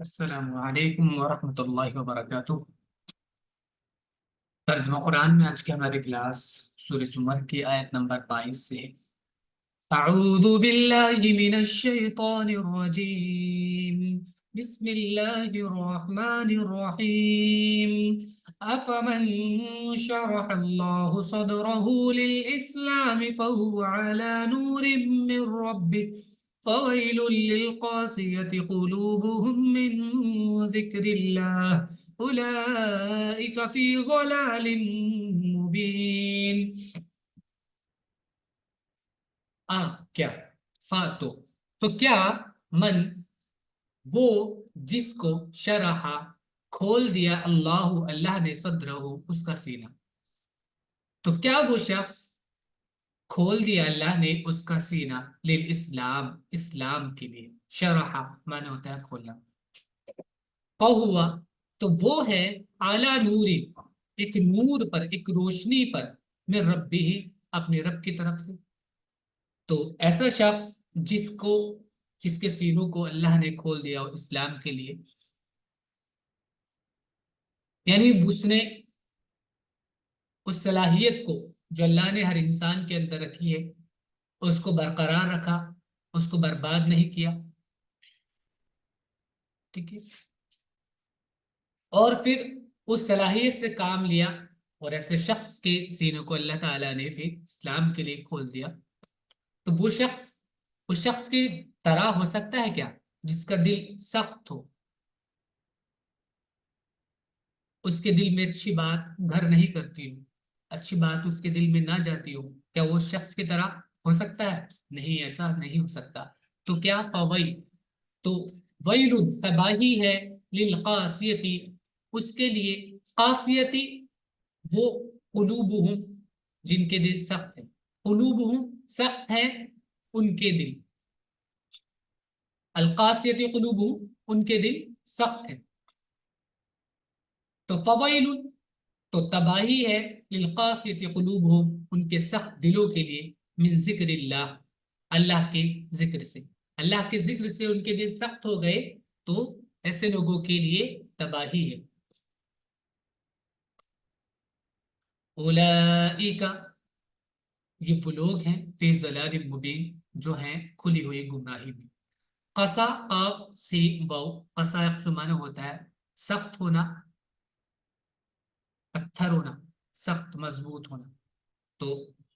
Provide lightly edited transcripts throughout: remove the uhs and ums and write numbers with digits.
السلام علیکم ورحمۃ اللہ وبرکاتہ۔ ترجمہ قرآن میں آج کی ہماری کلاس سورہ زمر کی آیت نمبر 22 سے ہے۔ اعوذ باللہ من الشیطان الرجیم، بسم اللہ الرحمن الرحیم۔ افمن شرح اللہ صدرہ للاسلام فهو على نور من ربه فويل للقاسية قلوبهم من ذكر الله أولئك في ضلال مبين۔ کیا تو کیا من وہ جس کو شرح کھول دیا اللہ نے صدرہ اس کا سینہ، تو کیا وہ شخص کھول دیا اللہ نے اس کا سینہ للاسلام اسلام کے لیے، شرح معنی ہوتا ہے کھولنا، فہوا تو وہ ہے اعلیٰ نور ایک نور پر، ایک روشنی پر، من ربہ اپنے رب کی طرف سے۔ تو ایسا شخص جس کے سینوں کو اللہ نے کھول دیا اسلام کے لیے، یعنی اس نے اس صلاحیت کو جو اللہ نے ہر انسان کے اندر رکھی ہے اس کو برقرار رکھا، اس کو برباد نہیں کیا، ٹھیک ہے، اور پھر اس صلاحیت سے کام لیا، اور ایسے شخص کے سینوں کو اللہ تعالیٰ نے پھر اسلام کے لیے کھول دیا۔ تو وہ شخص اس شخص کی طرح ہو سکتا ہے کیا جس کا دل سخت ہو، اس کے دل میں اچھی بات گھر نہیں کرتی ہو، اچھی بات اس کے دل میں نہ جاتی ہو، کیا وہ شخص کی طرح ہو سکتا ہے؟ نہیں، ایسا نہیں ہو سکتا۔ تو کیا فویل تو ویل تباہی ہے، للقاسیتی اس کے لیے، قاسیتی وہ قلوبہم جن کے دل سخت ہیں، قلوبہم سخت ہیں ان کے دل، القاسیتی قلوبہم ان کے دل سخت ہیں۔ تو فویل تو تباہی ہے، للقاسیۃ قلوبہم ان کے سخت دلوں کے لیے، من ذکر اللہ اللہ کے ذکر سے، اللہ کے ذکر سے ان کے دل سخت ہو گئے، تو ایسے لوگوں کے لیے تباہی ہے۔ اولئک یہ وہ لوگ ہیں، فی ضلال مبین جو ہیں کھلی ہوئی گمراہی میں۔ قسا قاف سین واو، قسا معنی ہوتا ہے سخت ہونا، پتھر ہونا، سخت مضبوط ہونا، تو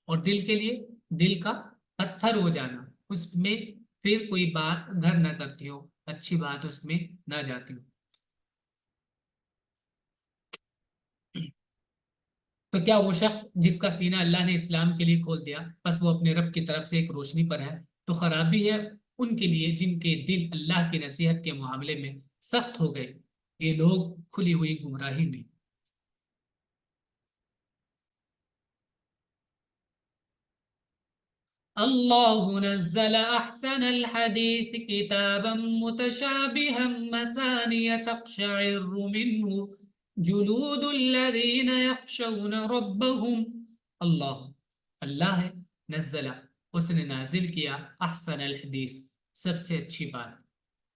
اور دل کے لیے دل کا پتھر ہو جانا، اس میں پھر کوئی بات گھر نہ کرتی ہو، اچھی بات اس میں نہ جاتی ہو۔ تو کیا وہ شخص جس کا سینہ اللہ نے اسلام کے لیے کھول دیا، بس وہ اپنے رب کی طرف سے ایک روشنی پر ہے، تو خرابی ہے ان کے لیے جن کے دل اللہ کی نصیحت کے معاملے میں سخت ہو گئے، یہ لوگ کھلی ہوئی گمراہی میں۔ اللہ نزل احسن الحدیث کتابا متشابہا مثانی تقشعر منہ جلود الذین یخشون ربهم، اللہ ہے، نزل اس نے نازل کیا، احسن الحدیث سب سے اچھی بات،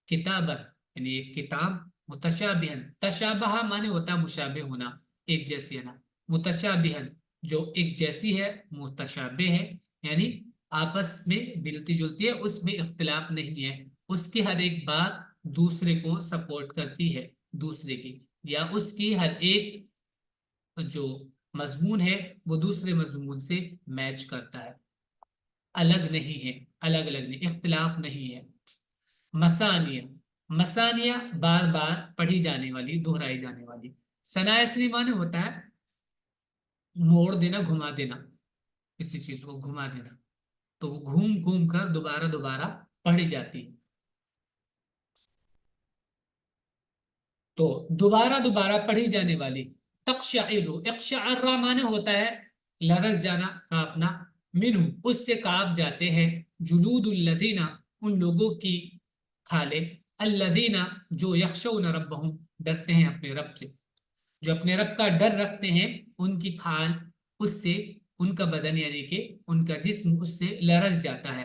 کتابا یعنی ایک کتاب، متشابہا تشابہ معنی ہوتا ہے مشابہ ہونا، ایک جیسی ہے نا، متشابہا جو ایک جیسی ہے، متشابہ ہے یعنی آپس میں ملتی جلتی ہے، اس میں اختلاف نہیں ہے، اس کی ہر ایک بات دوسرے کو سپورٹ کرتی ہے دوسرے کی، یا اس کی ہر ایک جو مضمون ہے وہ دوسرے مضمون سے میچ کرتا ہے، الگ نہیں ہے، الگ الگ نہیں، اختلاف نہیں ہے۔ مسانیہ مسانیہ بار بار پڑھی جانے والی، دہرائی جانے والی، ثنا اصلی معنی ہوتا ہے موڑ دینا، گھما دینا، کسی چیز کو گھما دینا، تو وہ گھوم گھوم کر دوبارہ دوبارہ پڑھی جاتی ہے، تو دوبارہ دوبارہ پڑھی جانے والی۔ تقشعر اقشعر معنی ہوتا ہے لرز جانا، کانپنا، منہ اس سے کانپ جاتے ہیں، جلود الذین ان لوگوں کی کھالے، الذین جو یخشون ربہم ڈرتے ہیں اپنے رب سے، جو اپنے رب کا ڈر رکھتے ہیں، ان کی کھال اس سے، ان کا بدن یعنی کہ ان کا جسم اس سے لرز جاتا ہے،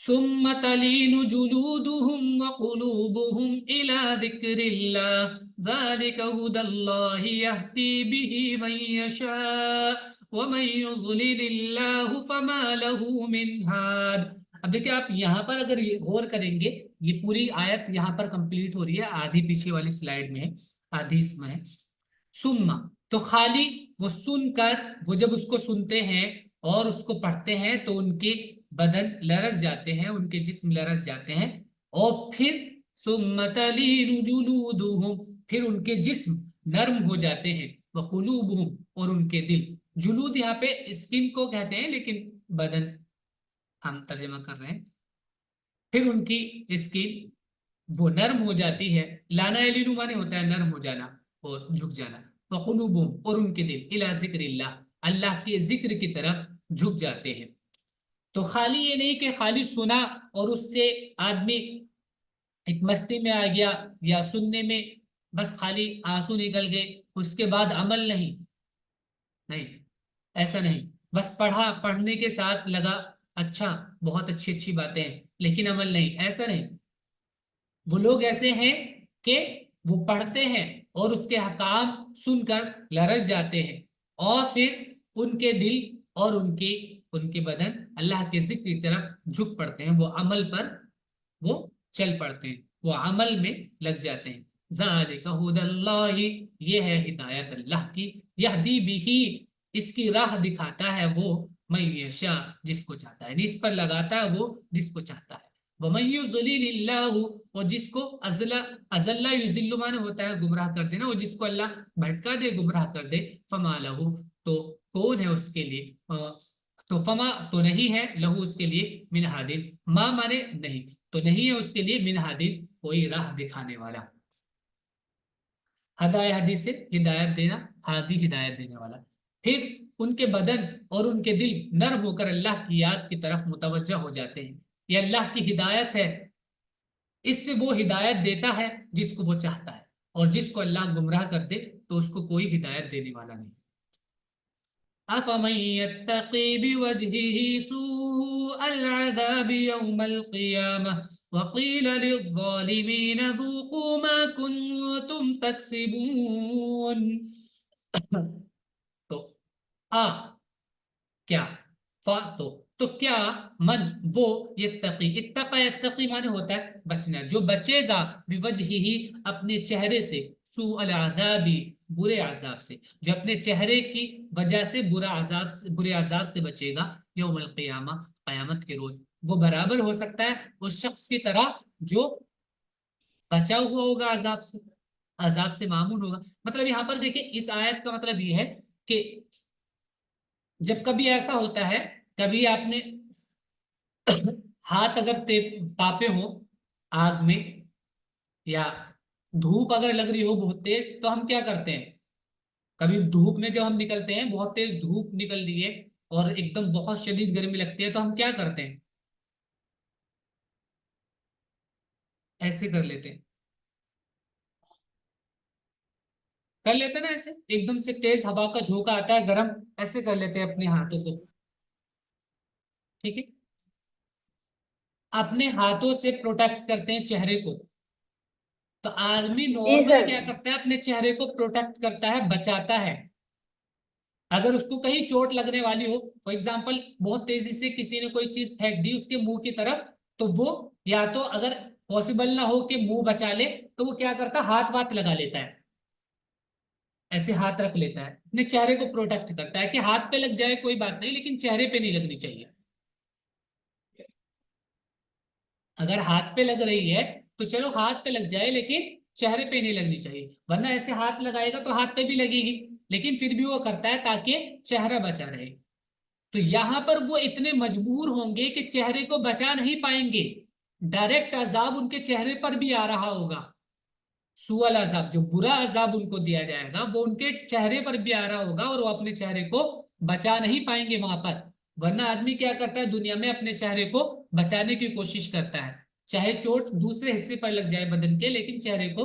ثم تلين جلودهم وقلوبهم إلى ذكر الله ذلك هدى الله يهدي به من يشاء ومن يضلل الله فما له من هاد۔ اب دیکھیں آپ یہاں پر اگر غور کریں گے، یہ پوری آیت یہاں پر کمپلیٹ ہو رہی ہے، آدھی پیچھے والی سلائیڈ میں ہے، آدھی اس میں ہے۔ سما تو خالی وہ سن کر، وہ جب اس کو سنتے ہیں اور اس کو پڑھتے ہیں تو ان کے بدن لرز جاتے ہیں، ان کے جسم لرز جاتے ہیں، اور پھر ثم تلین جلودہم، پھر ان کے جسم نرم ہو جاتے ہیں، وقلوبہم اور ان کے دل، جلود یہاں پہ اسکن کو کہتے ہیں لیکن بدن ہم ترجمہ کر رہے ہیں، پھر ان کی اسکن وہ نرم ہو جاتی ہے، لانا یلینو مانے ہوتا ہے نرم ہو جانا اور جھک جانا، وقلوبہم اور ان کے دل الی ذکر اللہ، اللہ کے ذکر کی طرف جھک جاتے ہیں۔ تو خالی یہ نہیں کہ خالی سنا اور اس سے آدمی ایک مستی میں آ گیا یا سننے میں بس خالی آنسو نکل گئے، اس کے بعد عمل نہیں، نہیں ایسا نہیں، بس پڑھا، پڑھنے کے ساتھ لگا اچھا بہت اچھی اچھی باتیں ہیں لیکن عمل نہیں، ایسا نہیں۔ وہ لوگ ایسے ہیں کہ وہ پڑھتے ہیں اور اس کے حکام سن کر لرز جاتے ہیں، اور پھر ان کے دل اور ان کے بدن اللہ کے ذکر کی طرف جھک پڑتے ہیں، وہ عمل پر وہ چل پڑتے ہیں، وہ عمل میں لگ جاتے ہیں۔ ذالک ھدی اللہ، یہ ہے ہدایت اللہ کی، یہدی بہ، اس کی راہ دکھاتا ہے وہ، من یشاء، جس کو چاہتا ہے، یعنی اس پر لگاتا ہے وہ جس کو چاہتا ہے، ومن یضلل اللہ، اور جس کو اضل یضل مانے ہوتا ہے گمراہ کر دینا، اور جس کو اللہ بھٹکا دے، گمراہ کر دے، فما لہو، تو کون ہے اس کے لیے، تو فما تو نہیں ہے، لہو اس کے لیے، من ہادin، ما مانے نہیں، تو نہیں ہے اس کے لیے، من ہادin کوئی راہ دکھانے والا۔ ہدایہ حدیث سے ہدایت دینا، ہادی ہدایت دینے والا۔ پھر ان کے بدن اور ان کے دل نرم ہو کر اللہ کی یاد کی طرف متوجہ ہو جاتے ہیں، یہ اللہ کی ہدایت ہے، اس سے وہ ہدایت دیتا ہے جس کو وہ چاہتا ہے، اور جس کو اللہ گمراہ کر دے تو اس کو کوئی ہدایت دینے والا نہیں۔ أفمن يتقي بوجهه سوء العذاب يوم القيامة وقيل للظالمين ذوقوا ما كنتم تكسبون۔ تو کیا، تو کیا من وہ، یتقی، اتقا یتقی مانے ہوتا ہے بچنا، جو بچے گا بوجہہ اپنے چہرے سے، سوء العذابی برے عذاب سے، جو اپنے چہرے کی وجہ سے برے عذاب سے بچے گا، یوم القیامہ، قیامت کے روز، وہ برابر ہو سکتا ہے اس شخص کی طرح جو بچا ہوا ہوگا عذاب سے معمول ہوگا۔ مطلب یہاں پر دیکھیں اس آیت کا مطلب یہ ہے کہ جب کبھی ایسا ہوتا ہے، کبھی آپ نے ہاتھ اگر تاپے ہو آگ میں، یا دھوپ اگر لگ رہی ہو بہت تیز، تو ہم کیا کرتے ہیں، کبھی دھوپ میں جب ہم نکلتے ہیں، بہت تیز دھوپ نکل رہی ہے اور ایک دم بہت شدید گرمی لگتی ہے، تو ہم کیا کرتے ہیں، ایسے کر لیتے ہیں، کر لیتے نا ایسے، ایک دم سے تیز ہوا کا جھونکا آتا ہے گرم، ایسے کر لیتے ہیں اپنے ہاتھوں کو، ٹھیک ہے، اپنے ہاتھوں سے پروٹیکٹ کرتے ہیں چہرے کو۔ تو آدمی نارملی کیا کرتا ہے، اپنے چہرے کو پروٹیکٹ کرتا ہے، بچاتا ہے، اگر اس کو کہیں چوٹ لگنے والی ہو، فار ایگزامپل بہت تیزی سے کسی نے کوئی چیز پھینک دی اس کے منہ کی طرف، تو وہ یا تو اگر پاسبل نہ ہو کہ منہ بچا لے تو وہ کیا کرتا ہے، ہاتھ واتھ لگا لیتا ہے، ایسے ہاتھ رکھ لیتا ہے، اپنے چہرے کو پروٹیکٹ کرتا ہے کہ ہاتھ پہ لگ جائے کوئی بات نہیں لیکن چہرے پہ نہیں لگنی چاہیے، اگر ہاتھ پہ لگ رہی ہے تو چلو ہاتھ پہ لگ جائے لیکن چہرے پہ نہیں لگنی چاہیے، ورنہ ایسے ہاتھ لگائے گا تو ہاتھ پہ بھی لگے گی، لیکن پھر بھی وہ کرتا ہے تاکہ چہرہ بچا رہے۔ تو یہاں پر وہ اتنے مجبور ہوں گے کہ چہرے کو بچا نہیں پائیں گے، ڈائریکٹ عذاب ان کے چہرے پر بھی آ رہا ہوگا، سوء العذاب جو برا عذاب ان کو دیا جائے گا وہ ان کے چہرے پر بھی آ رہا ہوگا، اور وہ اپنے چہرے کو بچا نہیں پائیں گے وہاں پر، ورنہ آدمی کیا کرتا ہے دنیا میں اپنے چہرے کو بچانے کی کوشش کرتا ہے، چاہے چوٹ دوسرے حصے پر لگ جائے بدن کے، لیکن چہرے کو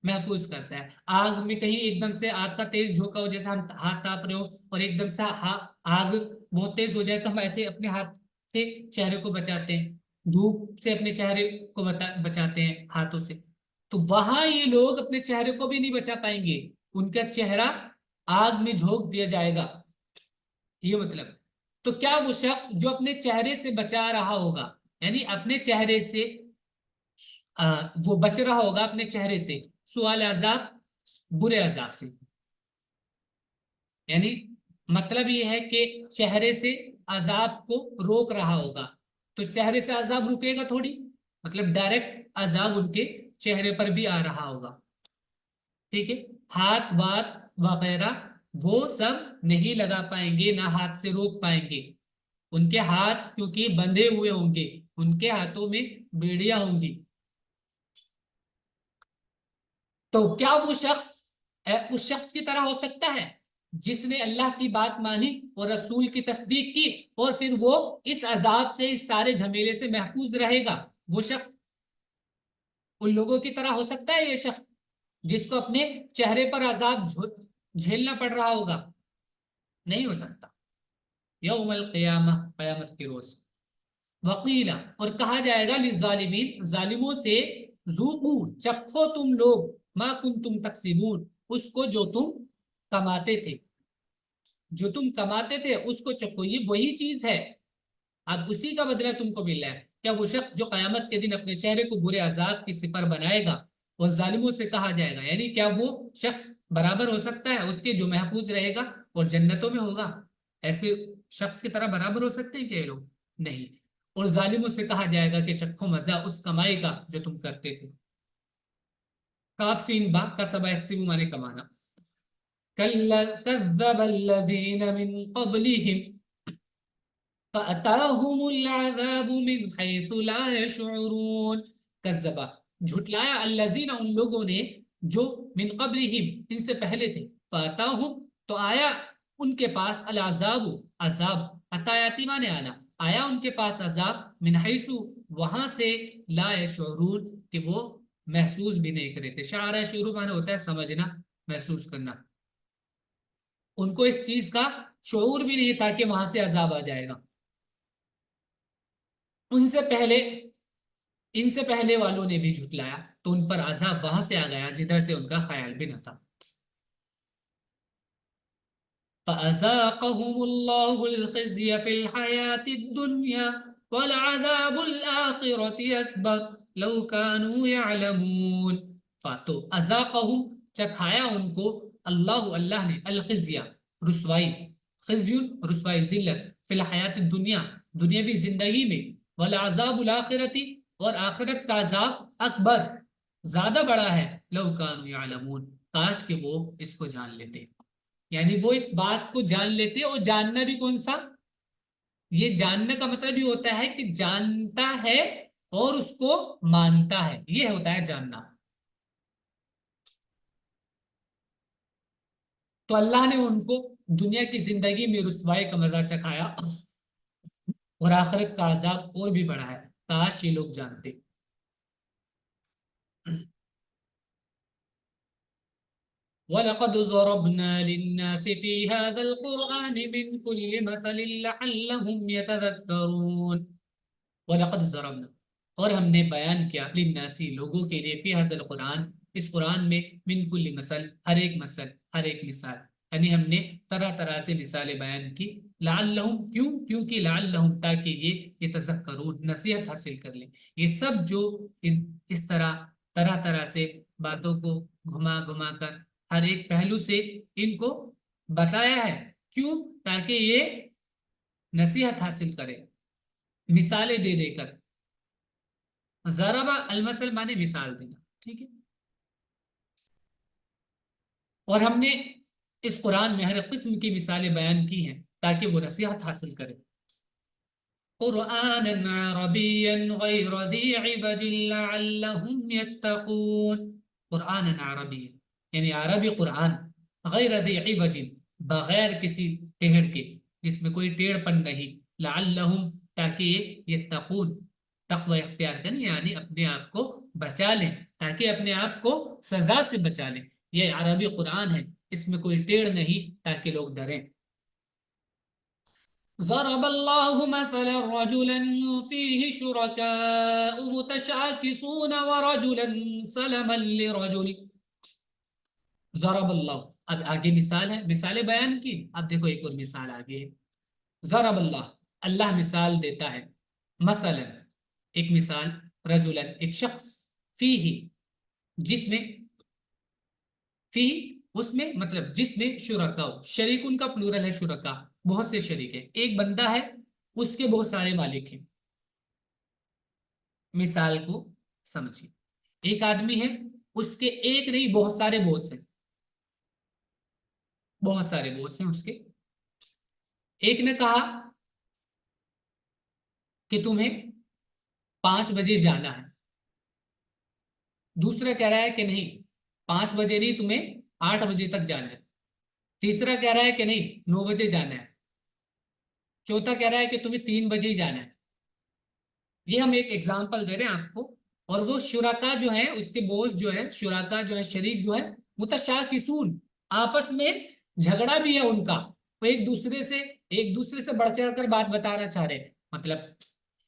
محفوظ کرتا ہے۔ آگ میں کہیں ایک دم سے آگ کا تیز جھونکا ہو، جیسا ہم ہاتھ تاپ رہے ہو اور ایک دم سے آگ بہت تیز ہو جائے، تو ہم ایسے اپنے ہاتھ سے چہرے کو بچاتے ہیں، دھوپ سے اپنے چہرے کو بچاتے ہیں ہاتھوں سے۔ تو وہاں یہ لوگ اپنے چہرے کو بھی نہیں بچا پائیں گے، ان کا چہرہ آگ میں جھونک دیا جائے گا، یہ مطلب۔ تو کیا وہ شخص جو اپنے چہرے سے بچا رہا ہوگا، یعنی اپنے چہرے سے وہ بچ رہا ہوگا اپنے چہرے سے سوال عذاب، برے عذاب سے، یعنی مطلب یہ ہے کہ چہرے سے عذاب کو روک رہا ہوگا، تو چہرے سے عذاب رکے گا تھوڑی، مطلب ڈائریکٹ عذاب ان کے چہرے پر بھی آ رہا ہوگا، ٹھیک ہے۔ ہاتھ وات وغیرہ وہ سب نہیں لگا پائیں گے، نہ ہاتھ سے روک پائیں گے، ان کے ہاتھ کیونکہ بندھے ہوئے ہوں گے، ان کے ہاتھوں میں بیڑیاں ہوں گی۔ تو کیا وہ شخص اس شخص کی طرح ہو سکتا ہے جس نے اللہ کی بات مانی اور رسول کی تصدیق کی، اور پھر وہ اس عذاب سے، اس سارے جھمیلے سے محفوظ رہے گا؟ وہ شخص ان لوگوں کی طرح ہو سکتا ہے یہ شخص جس کو اپنے چہرے پر عذاب جھیلنا پڑ رہا ہوگا؟ نہیں ہو سکتا۔ یوم القیامہ، قیامت کے روز، وقیلا، اور کہا جائے گا، للظالمین، ظالموں سے، ذوقوا، چکھو تم لوگ، ما کنتم تکسبون، اس کو جو تم کماتے تھے، جو تم کماتے تھے اس کو چکھو، یہ وہی چیز ہے، اب اسی کا بدلہ تم کو مل رہا ہے۔ کیا وہ شخص جو قیامت کے دن اپنے چہرے کو برے عذاب کی سپر بنائے گا اور ظالموں سے کہا جائے گا، یعنی کیا وہ شخص برابر ہو سکتا ہے اس کے جو محفوظ رہے گا اور جنتوں میں ہوگا؟ ایسے شخص کی طرح برابر ہو سکتے ہیں کیا یہ لوگ؟ نہیں۔ اور ظالموں سے کہا جائے گا کہ چکھو مزہ اس کمائی کا جو تم کرتے تھے۔ کاف سین با کا سبا یکسبو مانے کمانا۔ کذب الذین من قبلہم فأتاهم العذاب من حيث لا يشعرون۔ کذبا، جھٹلایا، الذین، ان لوگوں نے، جو من قبلہم، ان سے پہلے تھے، فأتاهم، تو آیا ان کے پاس، العذاب، عذاب، عطایاتی مانے آنا، آیا ان کے پاس عذاب، من حیث، وہاں سے، لا یشعرون، کہ وہ محسوس بھی نہیں کرے تھے۔ شعر شعور مانے ہوتا ہے سمجھنا، محسوس کرنا، ان کو اس چیز کا شعور بھی نہیں تھا کہ وہاں سے عذاب آ جائے گا۔ ان سے پہلے والوں نے بھی جھٹلایا تو ان پر عذاب وہاں سے آ گیا جدھر سے ان کا خیال بھی نہ تھا۔ فَأَذَاقَهُمُ اللَّهُ الْخِزْيَ فِي الْحَيَاةِ الدُّنْيَا وَالْعَذَابُ الْآخِرَةِ أَكْبَرُ لَوْ كَانُوا يَعْلَمُونَ۔ فَاتو أَذَاقَهُمْ، چکھایا ان کو، اللہ نے، الخزیہ، رسوائی، خزی، رسوائی، ذلت، فی الحیات الدنیا، دنیاوی زندگی میں، والعذاب الاخرتی، اور آخرت کا عذاب، اکبر، زیادہ بڑا ہے، لو کانوا یعلمون، کاش کہ وہ اس کو جان لیتے، یعنی وہ اس بات کو جان لیتے۔ اور جاننا بھی کون سا؟ یہ جاننے کا مطلب یہ ہوتا ہے کہ جانتا ہے اور اس کو مانتا ہے، یہ ہوتا ہے جاننا۔ تو اللہ نے ان کو دنیا کی زندگی میں رسوائی کا مزہ چکھایا، اور آخرت کا عذاب اور بھی بڑا ہے، کاش یہ لوگ جانتے۔ وَلَقَدْ ضَرَبْنَا لِلنَّاسِ فِي هَذَا الْقُرْآنِ مِنْ كُلِّ مَثَلٍ لَعَلَّهُمْ يَتَذَكَّرُونَ۔ وَلَقَدْ ضَرَبْنَا، اور ہم نے بیان کیا، لِلنَّاسِ، لوگوں کے لیے، فی هذا القرآن، اس قرآن میں، من کل مثل، ہر ایک مثل، ہر ایک مثال، یعنی ہم نے طرح طرح سے مثالیں بیان کی، لعلہم، کیونکہ لعلہم، تاکہ یہ یتذکرون، نصیحت حاصل کر لیں۔ یہ سب جو اس طرح طرح سے باتوں کو گھما گھما کر ہر ایک پہلو سے ان کو بتایا ہے، کیوں؟ تاکہ یہ نصیحت حاصل کرے، مثالیں دے دے کر۔ ضربہ المثل مانے مثال دینا، ٹھیک ہے۔ اور ہم نے اس قرآن میں ہر قسم کی مثالیں بیان کی ہیں تاکہ وہ نصیحت حاصل کرے۔ قرآنا عربیا غیر ذی عوج لعلهم یتقون، قرآنا عربیا، یعنی عربی قرآن، غیر ذی عوج، بغیر کسی ٹیڑھ کے، جس میں کوئی ٹیڑھ پن نہیں، لعلهم، تاکہ یہ یتقون، تقوی اختیار کریں یعنی اپنے آپ کو بچا لیں، تاکہ اپنے آپ کو سزا سے بچا لیں۔ یہ عربی قرآن ہے، اس میں کوئی ٹیڑھ نہیں، تاکہ لوگ ڈریں۔ ضرب الله مثلا رجلا فيه شركاء متشاكسون ورجلا سلما لرجل ضرب اللہ۔ اب آگے مثال ہے، مثالیں بیان کی، اب دیکھو ایک اور مثال آگے ہے۔ ضرب اللہ، اللہ مثال دیتا ہے، مثلا ایک مثال، رجلا ایک شخص، فیہ جس میں، فی اس میں مطلب جس میں شرکا، شریک ان کا پلورل ہے، شرکا بہت سے شریک ہے، ایک بندہ ہے اس کے بہت سارے مالک ہیں۔ مثال کو سمجھیے، ایک آدمی ہے اس کے ایک نہیں بہت سارے بوس ہیں، بہت سارے بوس ہیں اس کے۔ ایک نے کہا کہ تمہیں 5 بجے جانا ہے، دوسرا کہہ رہا ہے کہ نہیں 5 بجے نہیں، تمہیں 8 بجے تک جانا ہے، تیسرا کہہ رہا ہے کہ نہیں 9 بجے جانا ہے، چوتھا کہہ رہا ہے کہ تمہیں 3 بجے ہی جانا ہے۔ یہ ہم ایک ایگزامپل دے رہے ہیں آپ کو، اور وہ شرکا جو ہے اس کے بوس جو ہے، شرکا جو ہے شریک جو ہے، متشاکسون آپس میں جھگڑا بھی ہے ان کا، وہ ایک دوسرے سے بڑھ چڑھ کر بات بتانا چاہ رہے ہیں، مطلب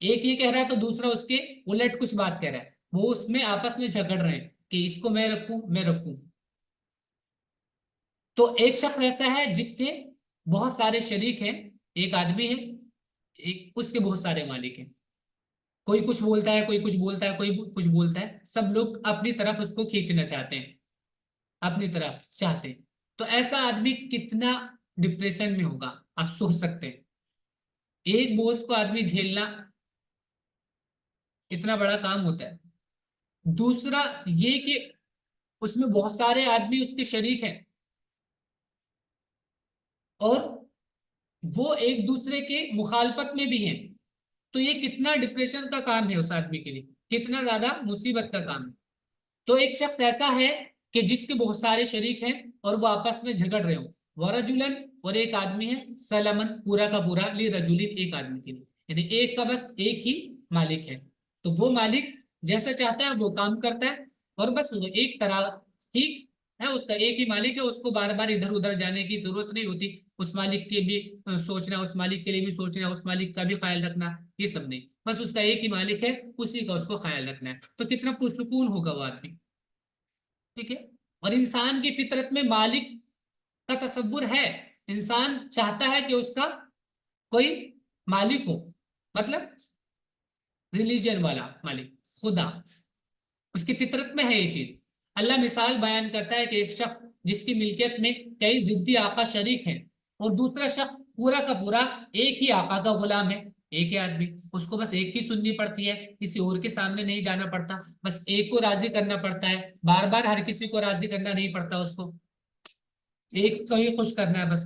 ایک یہ کہہ رہا ہے تو دوسرا اس کے الٹ کچھ بات کہہ رہا ہے، وہ اس میں آپس میں جھگڑ رہے ہیں کہ اس کو میں رکھوں میں رکھوں۔ تو ایک شخص ایسا ہے جس کے بہت سارے شریک ہیں، ایک آدمی ہے، ایک اس کے بہت سارے مالک ہیں، کوئی کچھ بولتا ہے، کوئی کچھ بولتا ہے، کوئی کچھ بولتا ہے، سب لوگ اپنی طرف اس کو کھینچنا چاہتے ہیں، اپنی طرف چاہتے ہیں۔ تو ایسا آدمی کتنا ڈپریشن میں ہوگا آپ سوچ سکتے ہیں۔ ایک بوس کو آدمی جھیلنا اتنا بڑا کام ہوتا ہے، دوسرا یہ کہ اس میں بہت سارے آدمی اس کے شریک ہیں اور وہ ایک دوسرے کے مخالفت میں بھی ہیں، تو یہ کتنا ڈپریشن کا کام ہے اس آدمی کے لیے، کتنا زیادہ مصیبت کا کام ہے۔ تو ایک شخص ایسا ہے کہ جس کے بہت سارے شریک ہیں اور وہ آپس میں جھگڑ رہے ہوں، ورجلن اور ایک آدمی ہے، سلمن پورا کا پورا، لی رجلن ایک آدمی کے لیے، یعنی ایک کا بس ایک ہی مالک ہے، تو وہ مالک جیسا چاہتا ہے وہ کام کرتا ہے، اور بس وہ ایک طرح ہی ہے، اس کا ایک ہی مالک ہے، اس کو بار بار ادھر ادھر جانے کی ضرورت نہیں ہوتی، اس مالک کے بھی سوچنا، اس مالک کے لیے بھی سوچنا، اس مالک کا بھی خیال رکھنا، یہ سب نہیں، بس اس کا ایک ہی مالک ہے، اسی کا اس کو خیال رکھنا ہے، تو کتنا پرسکون ہوگا وہ آدمی، ٹھیک ہے۔ اور انسان کی فطرت میں مالک کا تصور ہے، انسان چاہتا ہے کہ اس کا کوئی مالک ہو، مطلب ریلیجن والا مالک، خدا، اس کی فطرت میں ہے یہ چیز۔ اللہ مثال بیان کرتا ہے کہ ایک شخص جس کی ملکیت میں کئی ضدی آقا شریک ہیں، اور دوسرا شخص پورا کا پورا ایک ہی آقا کا غلام ہے، ایک ہی آدمی، اس کو بس ایک ہی سننی پڑتی ہے، کسی اور کے سامنے نہیں جانا پڑتا، بس ایک کو راضی کرنا پڑتا ہے، بار بار ہر کسی کو راضی کرنا نہیں پڑتا، اس کو ایک کو ہی خوش کرنا ہے بس۔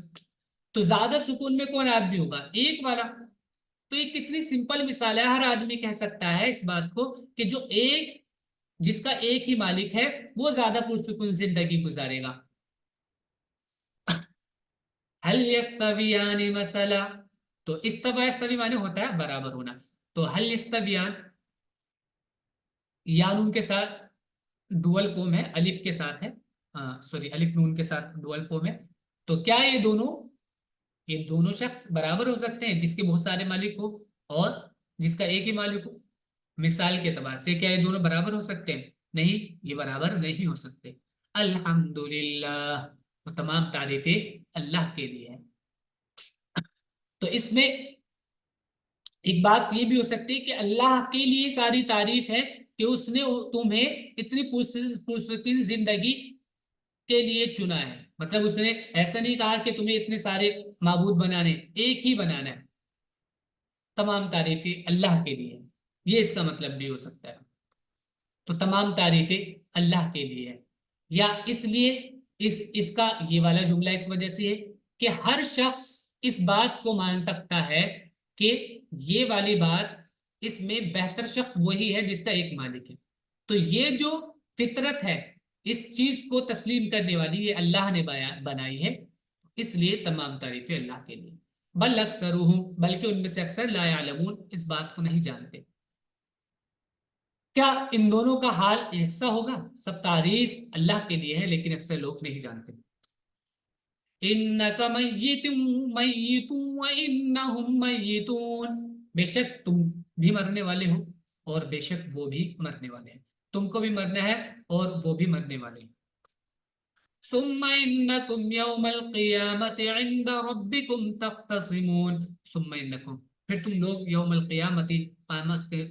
تو زیادہ سکون میں کون آدمی ہوگا؟ ایک والا۔ تو یہ کتنی سمپل مثال ہے، ہر آدمی کہہ سکتا ہے اس بات کو کہ جو ایک، جس کا ایک ہی مالک ہے وہ زیادہ پرسکون زندگی گزارے گا۔ حل یستویان مثلا، تو استوى یستوی معنی ہوتا ہے برابر ہونا، تو حل یستویان، یا نون کے ساتھ ڈوئل فارم ہے، الف کے ساتھ ہے، سوری الف نون کے ساتھ ڈوئل فارم ہے، تو کیا یہ دونوں شخص برابر ہو سکتے ہیں، جس کے بہت سارے مالک ہو اور جس کا ایک ہی مالک ہو؟ مثال کے اعتبار سے کیا یہ دونوں برابر ہو سکتے ہیں؟ نہیں، یہ برابر نہیں ہو سکتے۔ الحمدللہ، تو تمام تعریفیں اللہ کے لیے ہیں۔ تو اس میں ایک بات یہ بھی ہو سکتی ہے کہ اللہ کے لیے ساری تعریف ہے کہ اس نے تمہیں اتنی پرسکون زندگی کے لیے چنا ہے، مطلب اس نے ایسا نہیں کہا کہ تمہیں اتنے سارے معبود بنانے، ایک ہی بنانا ہے، تمام تعریفیں اللہ کے لیے، یہ اس کا مطلب بھی ہو سکتا ہے۔ تو تمام تعریفیں اللہ کے لیے ہے، یا اس لیے اس کا یہ والا جملہ اس وجہ سے ہے کہ ہر شخص اس بات کو مان سکتا ہے کہ یہ والی بات، اس میں بہتر شخص وہی ہے جس کا ایک مالک ہے، تو یہ جو فطرت ہے اس چیز کو تسلیم کرنے والی یہ اللہ نے بنائی ہے، اس لیے تمام تعریفیں اللہ کے لیے۔ بل اکثرهم، بلکہ ان میں سے اکثر لا یعلمون، اس بات کو نہیں جانتے۔ کیا ان دونوں کا حال یکساں ہوگا؟ سب تعریف اللہ کے لیے ہے لیکن اکثر لوگ نہیں جانتے. انک میت میت وانہم میتون، بے شک تم بھی مرنے والے ہو اور بے شک وہ بھی مرنے والے ہیں. تم کو بھی مرنا ہے اور وہ بھی مرنے والے ہیں. ثم انکم یوم القیامت عند ربکم تختصمون. ثم انکم، پھر تم لوگ یوم القیامت،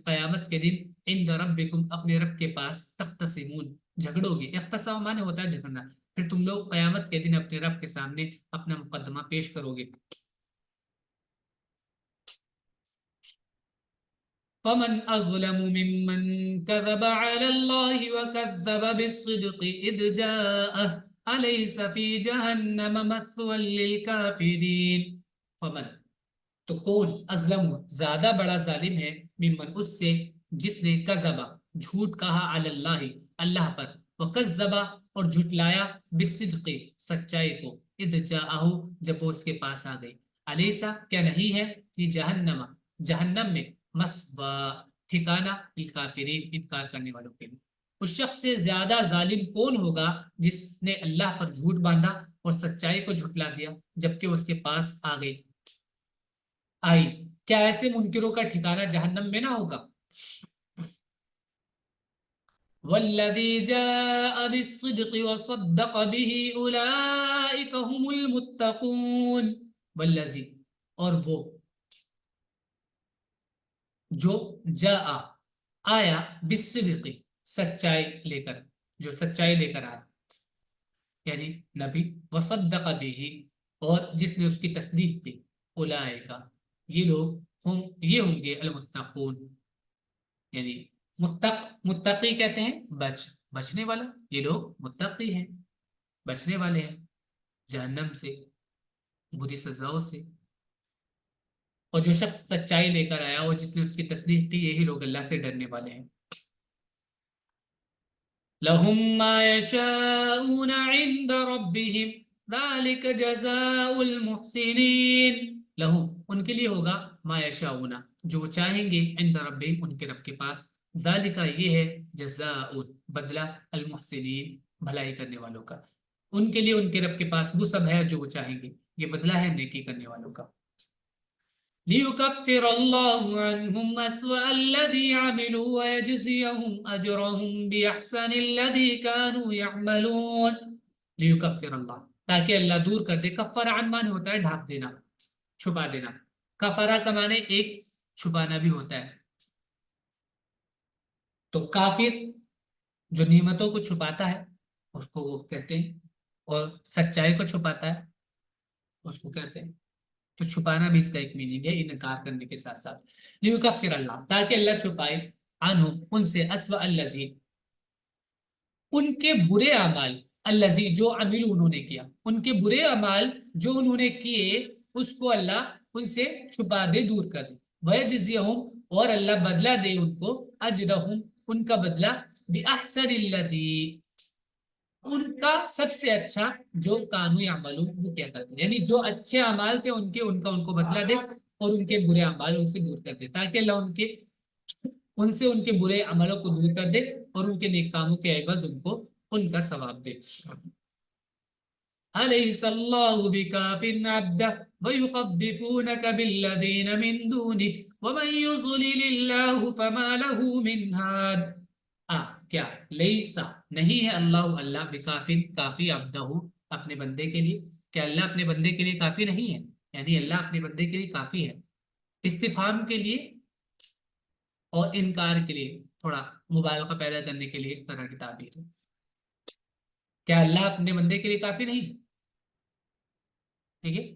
قیامت کے دن، عند ربکم، اپنے رب کے پاس، تختصمون، جھگڑو گے. اختصام مانے ہوتا ہے جھگڑنا. پھر تم لوگ قیامت کے دن اپنے رب کے سامنے اپنا مقدمہ پیش کرو گے. فمن اظلم ممن كذب على الله وكذب بالصدق اذ جاءه اليس في جهنم مثوى للكافرين. فمن، تو کون، ازلم، زیادہ بڑا ظالم ہے، ممن، اس سے، جس نے، کذبا، جھوٹ کہا، علی اللہ، اللہ پر، وکذبا، اور جھٹلایا، بالصدق، سچائی کو، اذ جاءہ، جب وہ اس کے پاس آ گئی. الیسا، کیا نہیں ہے، فی جہنم، جہنم میں، مسوا، ٹھکانہ، للکافرین، انکار کرنے والوں کے لیے. اس شخص سے زیادہ ظالم کون ہوگا جس نے اللہ پر جھوٹ باندھا اور سچائی کو جھٹلا دیا جبکہ اس کے پاس آ گئی، آئی. کیا ایسے منکروں کا ٹھکانہ جہنم میں نہ ہوگا؟ والذی جاء بالصدق وصدق به اولئک هم المتقون. والذی، اور وہ جو، جاء، آیا، بالصدق، سچائی لے کر، جو سچائی لے کر آیا، یعنی نبی، وصدق به، اور جس نے اس کی تصدیق کی، اولئک، یہ لوگ، ہم، یہ ہوں گے، المتقون، یعنی متقی کہتے ہیں بچنے والا. یہ لوگ متقی ہیں، بچنے والے ہیں جہنم سے، بری سزاؤں سے. اور جو شخص سچائی لے کر آیا اور جس نے اس کی تصدیق کی، یہی لوگ اللہ سے ڈرنے والے ہیں. لهم ما يشاءون عند ربهم ذلك جزاء المحسنين. لهم، ان کے لیے ہوگا، ما یشاؤون، جو وہ چاہیں گے، عند ربهم، ان کے رب کے پاس، ذالک، یہ ہے، جزاء، بدلہ، المحسنین، بھلائی کرنے والوں کا. ان کے لیے ان کے رب کے پاس وہ سب ہے جو وہ چاہیں گے، یہ بدلہ ہے نیکی کرنے والوں کا. لِيُكَفِّرَ اللَّهُ عَنْهُمْ أَسْوَأَ الَّذِي عَمِلُوا وَيَجْزِيَهُمْ أَجْرَهُمْ بِأَحْسَنِ الَّذِي كَانُوا يَعْمَلُونَ. لِيُكَفِّرَ اللَّهُ، تاکہ اللہ دور کر دے. کفر عن معنی ہوتا ہے ڈھانپ دینا، چھپا دینا. کفرہ کا معنی ایک چھپانا بھی ہوتا ہے. تو کافر جو نعمتوں کو چھپاتا ہے اس کو وہ کہتے ہیں، اور سچائی کو چھپاتا ہے اس کو کہتے ہیں. تو چھپانا بھی اس کا ایک میننگ ہے، انکار کرنے کے ساتھ ساتھ. لیکفر اللہ، تاکہ اللہ چھپائے، عنہم، ان سے، اسوأ الذی، ان کے برے اعمال، الذی، جو عمل انہوں نے کیا، ان کے برے اعمال جو انہوں نے کیے، اس کو اللہ ان سے چھپا دے، دور کر دے. ویجزیہم، اور اللہ بدلہ دے ان کو، اجرہم، ان کا بدلہ، باحسن الذی، ان کا سب سے اچھا، جو کانو یعملون، وہ کیا کرتے ہیں، یعنی جو اچھے اعمال تھے ان کو بدلہ دے اور ان کے برے اعمال ان سے دور کر دے، تاکہ اللہ ان سے ان کے برے عملوں کو دور کر دے اور ان کے نیک کاموں کے عوض ان کو ان کا ثواب دے. أليس الله بكاف عبده ويخففونك بالذين من دونه ومن يضلل الله فما له من هاد. کیا، لیسا، نہیں ہے، اللہ بکافن، کافی، عبدہ، اپنے بندے کے لیے. کیا اللہ اپنے بندے کے لیے کافی نہیں ہے؟ یعنی اللہ اپنے بندے کے لیے کافی ہے. استفہام کے لیے اور انکار کے لیے تھوڑا مبالغہ پیدا کرنے کے لیے اس طرح کی تعبیر ہے. کیا اللہ اپنے بندے کے لیے کافی نہیں؟ ٹھیک ہے.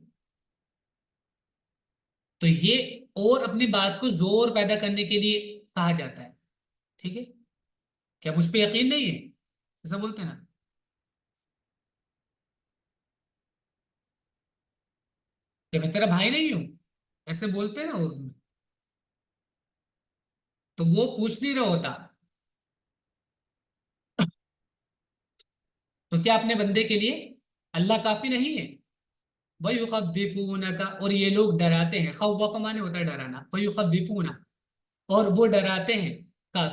تو یہ اور اپنی بات کو زور پیدا کرنے کے لیے کہا جاتا ہے. ٹھیک ہے. کیا مجھ پہ یقین نہیں ہے؟ ایسا بولتے ہیں نا، کہ میں تیرا بھائی نہیں ہوں، ایسے بولتے ہیں نا اردو میں. تو وہ پوچھ نہیں رہا ہوتا، تو کیا اپنے بندے کے لیے اللہ کافی نہیں ہے؟ وَيُخَوِّفُونَكَ، اور یہ لوگ ڈراتے ہیں. خوف مانے ہوتا ہے ڈرانا. وَيُخَوِّفُونَ، اور وہ ڈراتے ہیں. کا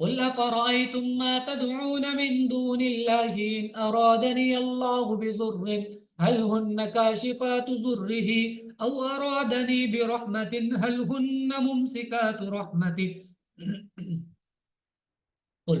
قل أفرأيتم ما تدعون من دون الله إن أرادني الله بضر هل هن كاشفات ضره أو أرادني برحمة هل هن ممسكات رحمته قل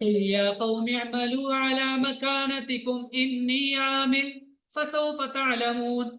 قل يا قوم اعملوا على مكانتكم إني عامل فسوف تعلمون।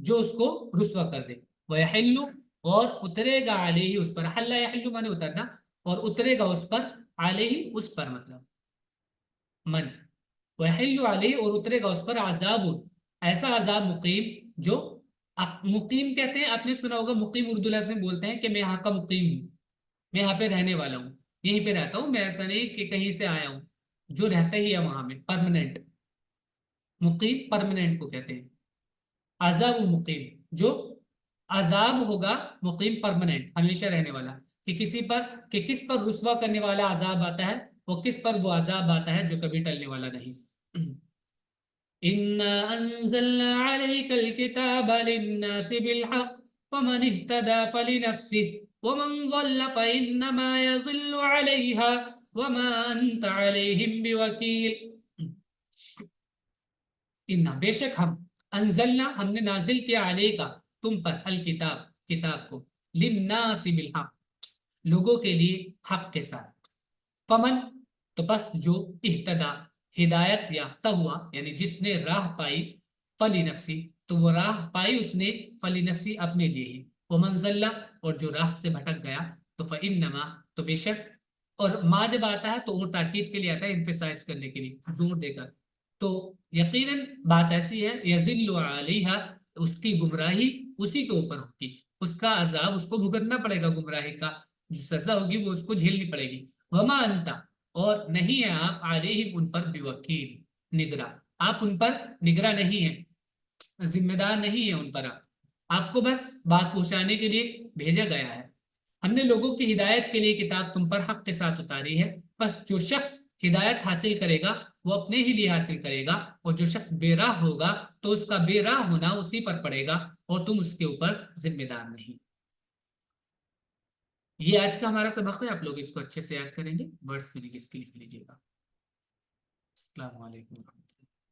جو اس کو رسوا کر دے. وَيَحِلُّ اور اترے گا علیہ اس پر. حل یحل مانے اترنا, اور اترے گا اس پر, علیہ اس پر مطلب من. وَيَحِلُّ علیہ اور اترے گا اس پر, عذاب ایسا عذاب مقیم جو مقیم کہتے ہیں, آپ نے سنا ہوگا مقیم اردو لفظ میں بولتے ہیں کہ میں یہاں کا مقیم ہوں, میں یہاں پہ رہنے والا ہوں, یہیں پہ رہتا ہوں میں, ایسا نہیں کہ کہیں سے آیا ہوں, جو رہتا ہی ہے وہاں میں پرماننٹ. مقیم پرماننٹ کو کہتے ہیں. عذاب مقیم جو عذاب ہوگا, مقیم پرماننٹ ہمیشہ رہنے والا. کہ کسی پر, کہ کس پر رسوا کرنے والا عذاب آتا ہے, وہ کس پر وہ عذاب آتا ہے جو کبھی ٹلنے والا نہیں. إنا أنزلنا عليك الكتاب للناس بالحق فمن اهتدى فلنفسه ومن ضل فإنما يضل عليها وما أنت عليهم بوكيل. إنا بے شک ہم, انزلنا ہم نے نازل کیا, علیہ کا تم پر, الکتاب کتاب کو, للناس بالحق لوگوں کے لیے حق کے ساتھ. فمن تو بس جو, اہتدا ہدایت یافتہ ہوا, یعنی جس نے راہ پائی, فلی نفسی تو وہ راہ پائی اس نے, فلی نفسی اپنے لیے ہی. وہ منزلہ اور جو راہ سے بھٹک گیا, تو فإنما تو بے شک, اور ما جب آتا ہے تو اور تاکید کے لیے آتا ہے, ایمفیسائز کرنے کے لیے, زور دے کر. تو یقیناً بات ایسی ہے, یذل علیہا اس کی گمراہی اسی کے اوپر ہوگی, اس کا عذاب اس کو بھگتنا پڑے گا, گمراہی کا جو سزا ہوگی وہ اس کو جھیلنی پڑے گی. وما انتا اور نہیں ہے آپ, علیہم ان پر, بوکیل نگراں, آپ ان پر نگراں نہیں ہیں, ذمہ دار نہیں ہیں ان پر. آپ کو بس بات پہنچانے کے لیے بھیجا گیا ہے. ہم نے لوگوں کی ہدایت کے لیے کتاب تم پر حق کے ساتھ اتاری ہے, بس جو شخص ہدایت حاصل کرے گا وہ اپنے ہی لیے حاصل کرے گا, اور جو شخص بے راہ ہوگا تو اس کا بے راہ ہونا اسی پر پڑے گا, اور تم اس کے اوپر ذمہ دار نہیں. یہ آج کا ہمارا سبق ہے, آپ لوگ اس کو اچھے سے یاد کریں گے, ورڈز کے لیے اس کے لکھ لیجیے گا. السلام علیکم.